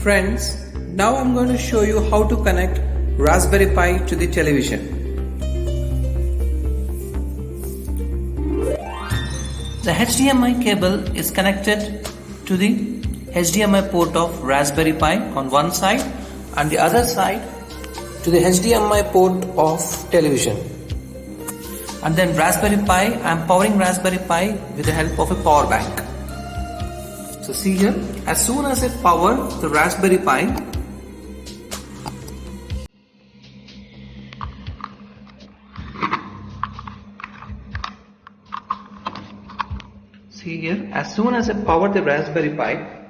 Friends, now I'm going to show you how to connect Raspberry Pi to the television. The HDMI cable is connected to the HDMI port of Raspberry Pi on one side and the other side to the HDMI port of television. And then Raspberry Pi, I am powering Raspberry Pi with the help of a power bank. So see here, as soon as I power the Raspberry Pi, see here, as soon as I power the Raspberry Pi,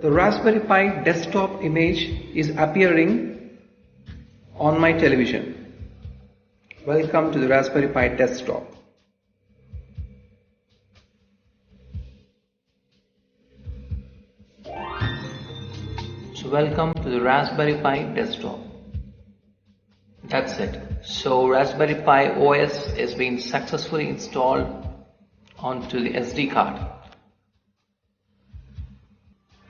the Raspberry Pi desktop image is appearing on my television. Welcome to the Raspberry Pi desktop. So welcome to the Raspberry Pi desktop. That's it. So Raspberry Pi OS has been successfully installed onto the SD card.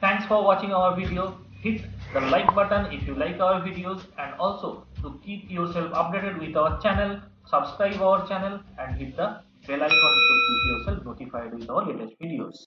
Thanks for watching our video. Hit the like button if you like our videos, and also to keep yourself updated with our channel, subscribe our channel and hit the bell icon to keep yourself notified with our latest videos.